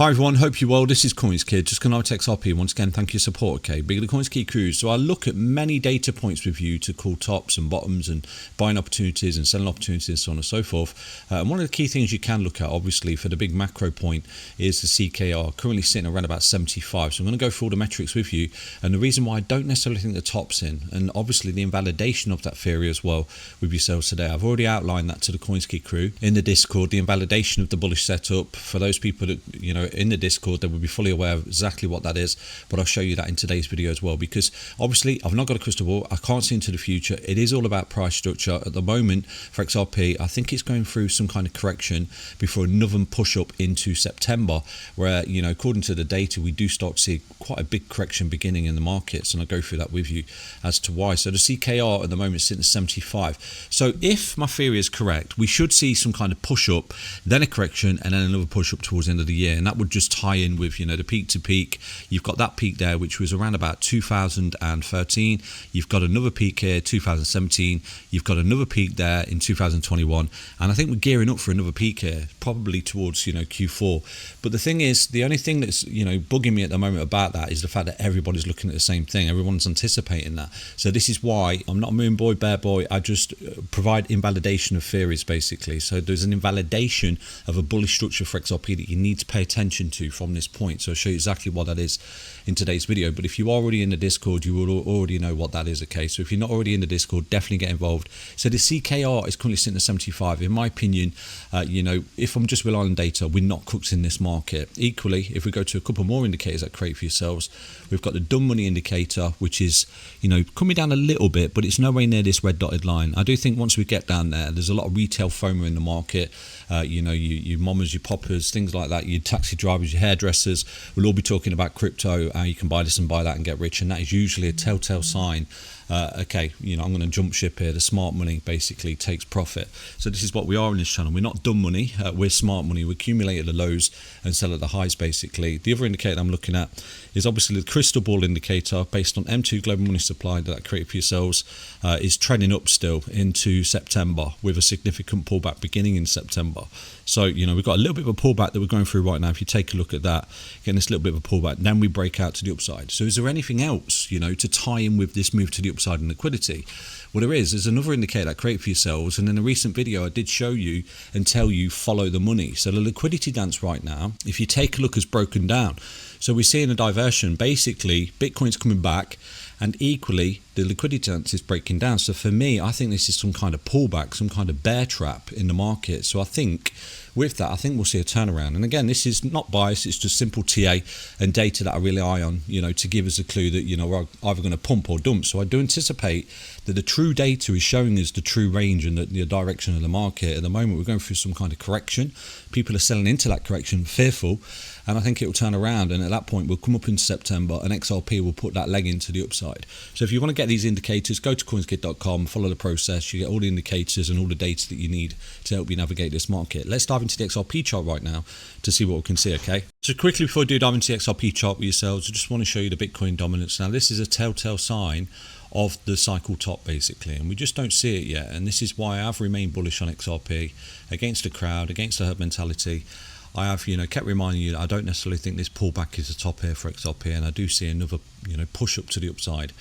Hi everyone, hope you're well. This is CoinsKid, just going to XRP. Once again, thank you for your support, okay? Big of the CoinsKid crew. So I look at many data points with you to call tops and bottoms and buying opportunities and selling opportunities, so on and so forth. And one of the key things you can look at, obviously, for the big macro point is the CKR, currently sitting around about 75. So I'm going to go through all the metrics with you. And the reason why I don't necessarily think the top's in, and obviously the invalidation of that theory as well with yourselves today. I've already outlined that to the CoinsKid crew in the Discord, the invalidation of the bullish setup. For those people that, in the Discord, they will be fully aware of exactly what that is, but I'll show you that in today's video as well, because obviously I've not got a crystal ball. I can't see into the future. It is all about price structure at the moment. For XRP, I think it's going through some kind of correction before another push up into September, where, according to the data, we do start to see quite a big correction beginning in the markets, and I'll go through that with you as to why. So the CKR at the moment is sitting at 75. So if my theory is correct, we should see some kind of push up, then a correction, and then another push up towards the end of the year, and that would just tie in with the peak to peak. You've got that peak there, which was around about 2013. You've got another peak here, 2017. You've got another peak there in 2021, and I think we're gearing up for another peak here, probably towards Q4. But the thing is, the only thing that's bugging me at the moment about that is the fact that everybody's looking at the same thing. Everyone's anticipating that. So this is why I'm not a moon boy, bear boy. I just provide invalidation of theories, basically. So there's an invalidation of a bullish structure for XRP that you need to pay attention to from this point. So I'll show you exactly what that is in today's video. But if you are already in the Discord, you will already know what that is, okay? So if you're not already in the Discord, definitely get involved. So the CKR is currently sitting at 75. In my opinion, if I'm just relying on data, we're not cooked in this market. Equally, if we go to a couple more indicators that create for yourselves, we've got the dumb money indicator, which is coming down a little bit, but it's nowhere near this red dotted line. I do think once we get down there's a lot of retail FOMO in the market. You mamas, you poppers, things like that, your taxi drivers, your hairdressers will all be talking about crypto, how you can buy this and buy that and get rich, and that is usually a telltale sign. I'm going to jump ship here. The smart money basically takes profit. So this is what we are in this channel. We're not dumb money. We're smart money. We accumulate at the lows and sell at the highs, basically. The other indicator I'm looking at is obviously the crystal ball indicator based on M2 global money supply that I created for yourselves, is trending up still into September with a significant pullback beginning in September. So, we've got a little bit of a pullback that we're going through right now. If you take a look at that, getting this little bit of a pullback, then we break out to the upside. So is there anything else, to tie in with this move to the upside in liquidity? Well, there's another indicator that I create for yourselves. And in a recent video, I did show you and tell you follow the money. So the liquidity dance right now, if you take a look, has broken down. So we're seeing a diversion. Basically, Bitcoin's coming back, and equally, the liquidity dance is breaking down. So for me, I think this is some kind of pullback, some kind of bear trap in the market. So I think with that, I think we'll see a turnaround. And again, this is not bias, it's just simple TA and data that I rely on, to give us a clue that, we're either going to pump or dump. So I do anticipate that the true data is showing us the true range and the direction of the market. At the moment, we're going through some kind of correction. People are selling into that correction, fearful, and I think it will turn around. And at that point, we'll come up into September, and XRP will put that leg into the upside. So if you want to get these indicators, go to CoinsKid.com, follow the process. You get all the indicators and all the data that you need to help you navigate this market. Let's dive into the XRP chart right now to see what we can see, okay? So quickly before I do dive into the XRP chart with yourselves, I just want to show you the Bitcoin dominance. Now, this is a telltale sign of the cycle top, basically, and we just don't see it yet. And this is why I've remained bullish on XRP against the crowd, against the herd mentality. I have, kept reminding you that I don't necessarily think this pullback is the top here for XRP, and I do see another, push up to the upside,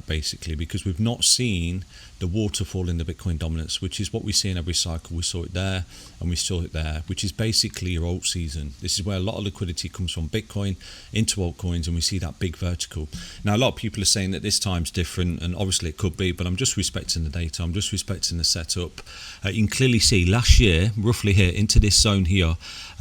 basically, because we've not seen the waterfall in the Bitcoin dominance, which is what we see in every cycle. We saw it there and we saw it there, which is basically your alt season. This is where a lot of liquidity comes from Bitcoin into altcoins, and we see that big vertical. Now, a lot of people are saying that this time's different, and obviously it could be, but I'm just respecting the data. I'm just respecting the setup. You can clearly see last year, roughly here, into this zone here,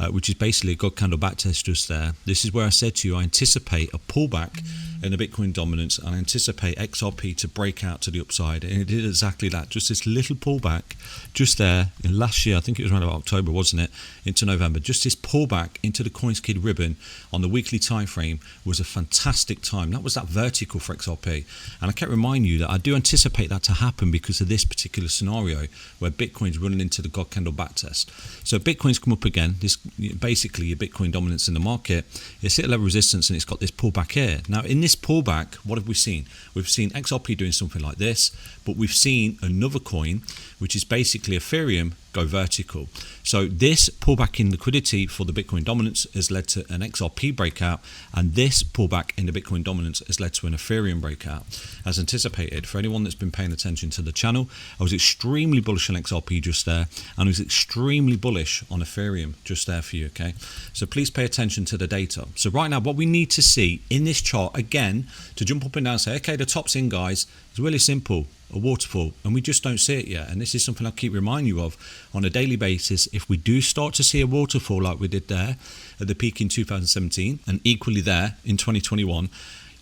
which is basically a God candle backtest just there. This is where I said to you, I anticipate a pullback in the Bitcoin dominance, and I anticipate XRP to break out to the upside, and it did exactly that. Just this little pullback just there in last year, I think it was around about October, wasn't it, into November. Just this pullback into the CoinsKid ribbon on the weekly time frame was a fantastic time. That was that vertical for XRP, and I kept reminding you that I do anticipate that to happen because of this particular scenario where Bitcoin's running into the God candle backtest. So Bitcoin's come up again. This basically your Bitcoin dominance in the market. It's hit a level of resistance, and it's got this pullback here. Now in this pullback, what have we seen? We've seen XRP doing something like this, but we've seen another coin, which is basically Ethereum, go vertical. So this pullback in liquidity for the Bitcoin dominance has led to an XRP breakout, and this pullback in the Bitcoin dominance has led to an Ethereum breakout. As anticipated, for anyone that's been paying attention to the channel, I was extremely bullish on XRP just there, and I was extremely bullish on Ethereum just there for you, okay? So please pay attention to the data. So right now, what we need to see in this chart, again, to jump up and down and say, okay, the top's in, guys, is really simple. A waterfall, and we just don't see it yet. And this is something I keep reminding you of on a daily basis. If we do start to see a waterfall like we did there at the peak in 2017 and equally there in 2021,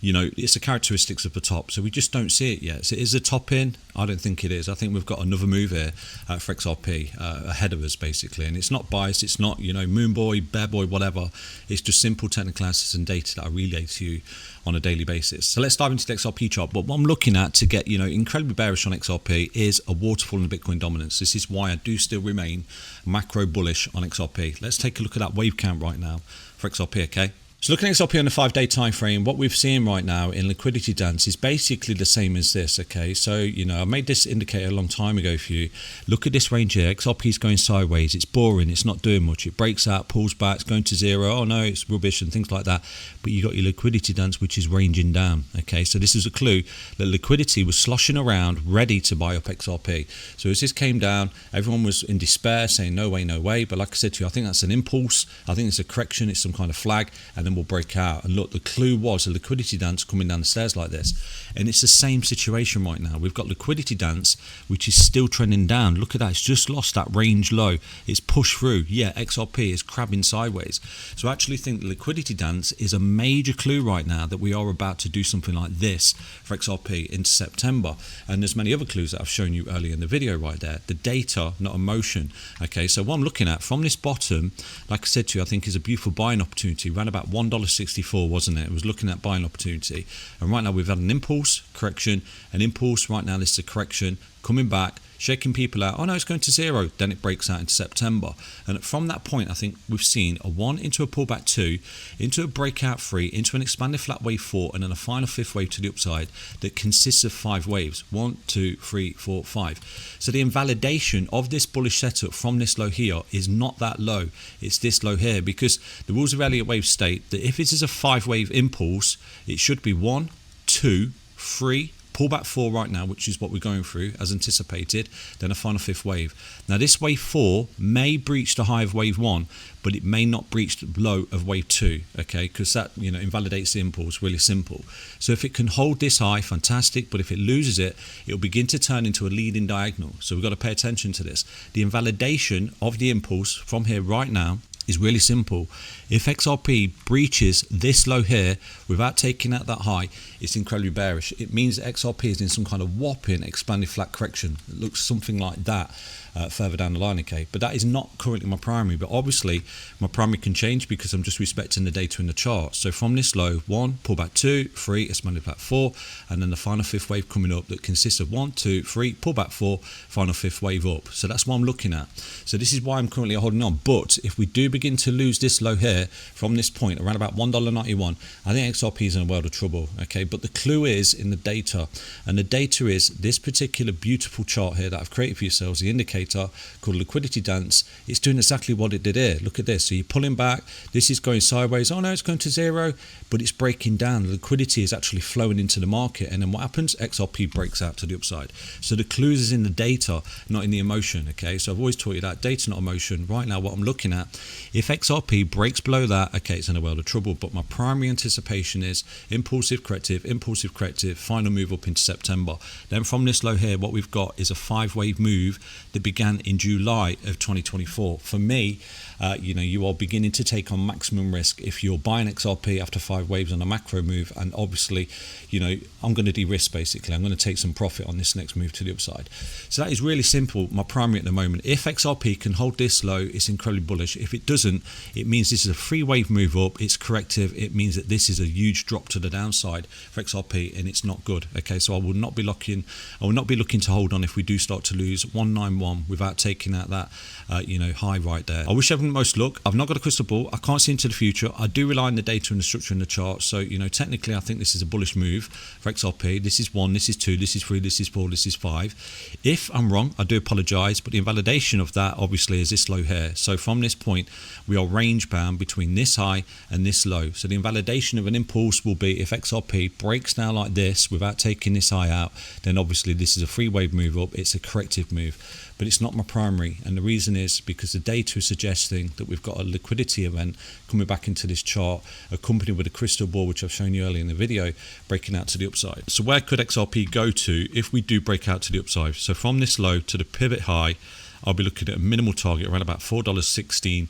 you know, it's the characteristics of the top, so we just don't see it yet. So is the top in? I don't think it is. I think we've got another move here for XRP ahead of us, basically. And it's not biased. It's not, you know, moon boy, bear boy, whatever. It's just simple technical analysis and data that I relay to you on a daily basis. So let's dive into the XRP chart. But what I'm looking at to get, you know, incredibly bearish on XRP is a waterfall in Bitcoin dominance. This is why I do still remain macro bullish on XRP. Let's take a look at that wave count right now for XRP, okay? So looking at XRP on the 5-day time frame, what we've seen right now in liquidity dance is basically the same as this, okay? So, you know, I made this indicator a long time ago for you. Look at this range here. XRP is going sideways. It's boring. It's not doing much. It breaks out, pulls back, it's going to zero. Oh, no, it's rubbish and things like that. But you got your liquidity dance, which is ranging down, okay? So this is a clue that liquidity was sloshing around, ready to buy up XRP. So as this came down, everyone was in despair, saying no way, no way. But like I said to you, I think that's an impulse. I think it's a correction. It's some kind of flag. And then will break out. And look, the clue was a liquidity dance coming down the stairs like this, and it's the same situation right now. We've got liquidity dance which is still trending down. Look at that, it's just lost that range low, it's pushed through. Yeah, XRP is crabbing sideways. So I actually think the liquidity dance is a major clue right now that we are about to do something like this for XRP into September. And there's many other clues that I've shown you earlier in the video right there. The data, not emotion. Okay, so what I'm looking at from this bottom, like I said to you, I think is a beautiful buying opportunity around about $1.64, wasn't it? It was looking at buying opportunity. And right now we've had an impulse, correction, an impulse. Right now this is a correction, coming back, shaking people out. Oh no, it's going to zero. Then it breaks out into September. And from that point, I think we've seen a 1 into a pullback 2, into a breakout 3, into an expanded flat wave 4, and then a final fifth wave to the upside that consists of 5 waves. 1, 2, 3, 4, 5. So the invalidation of this bullish setup from this low here is not that low. It's this low here, because the rules of Elliott wave state that if it is a 5 wave impulse, it should be 1, 2, 3, pullback 4 right now, which is what we're going through as anticipated, then a final fifth wave. Now this wave 4 may breach the high of wave 1, but it may not breach the low of wave 2, okay, because that, you know, invalidates the impulse. Really simple. So if it can hold this high, fantastic, but if it loses it, it'll begin to turn into a leading diagonal. So we've got to pay attention to this. The invalidation of the impulse from here right now is really simple. If XRP breaches this low here without taking out that high, it's incredibly bearish. It means that XRP is in some kind of whopping expanded flat correction. It looks something like that further down the line, okay? But that is not currently my primary, but obviously my primary can change because I'm just respecting the data in the chart. So from this low, 1, pullback 2, 3, expanded flat 4, and then the final fifth wave coming up that consists of 1, 2, 3, pullback 4, final fifth wave up. So that's what I'm looking at. So this is why I'm currently holding on. But if we do begin to lose this low here from this point around about $1.91, I think XRP is in a world of trouble, okay? But the clue is in the data, and the data is this particular beautiful chart here that I've created for yourselves, the indicator called liquidity dance. It's doing exactly what it did here. Look at this. So you're pulling back, this is going sideways. Oh no, it's going to zero, but it's breaking down. The liquidity is actually flowing into the market, and then what happens? XRP breaks out to the upside. So the clues is in the data, not in the emotion, okay? So I've always taught you that data, not emotion. Right now what I'm looking at, if XRP breaks below that, okay, it's in a world of trouble. But my primary anticipation is impulsive corrective, final move up into September. Then from this low here, what we've got is a 5-wave move that began in July of 2024. For me, you know, you are beginning to take on maximum risk if you're buying XRP after 5 waves on a macro move. And obviously, you know, I'm going to de-risk basically. I'm going to take some profit on this next move to the upside. So that is really simple. My primary at the moment, if XRP can hold this low, it's incredibly bullish. If it doesn't, it means this is a 3-wave move up. It's corrective. It means that this is a huge drop to the downside for XRP, and it's not good. Okay, so I will not be looking to hold on if we do start to lose 191, from without taking out that high right there. I wish everyone the most luck. I've not got a crystal ball. I can't see into the future. I do rely on the data and the structure in the chart. So technically I think this is a bullish move for XRP. This is 1, this is 2, this is 3, this is 4, this is 5. If I'm wrong, I do apologize, but the invalidation of that obviously is this low here. So from this point we are range bound between this high and this low. So the invalidation of an impulse will be if XRP breaks down like this without taking this high out, then obviously this is a free wave move up. It's a corrective move, but it's not my primary, and the reason is because the data is suggesting that we've got a liquidity event coming back into this chart, accompanied with a crystal ball, which I've shown you earlier in the video, breaking out to the upside. So where could XRP go to if we do break out to the upside? So from this low to the pivot high, I'll be looking at a minimal target around about $4.16,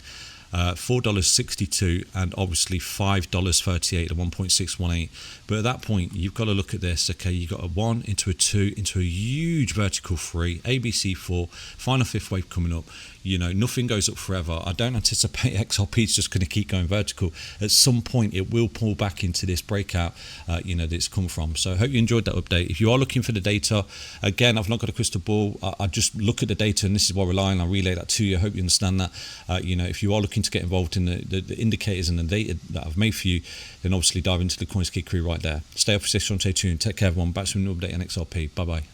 $4.62, and obviously $5.38 at 1.618. But at that point you've got to look at this. Okay, you've got a 1 into a 2 into a huge vertical 3, ABC 4, final fifth wave coming up. Nothing goes up forever. I don't anticipate XRP is just going to keep going vertical. At some point it will pull back into this breakout that it's come from. So I hope you enjoyed that update. If you are looking for the data, again, I've not got a crystal ball. I just look at the data, and this is what I rely on. I relay that to you. I hope you understand that. If you are looking to get involved in the indicators and the data that I've made for you, then obviously dive into the CoinsKid crew right there. Stay up for this one, stay tuned. Take care everyone. Back to an update on XRP. Bye bye.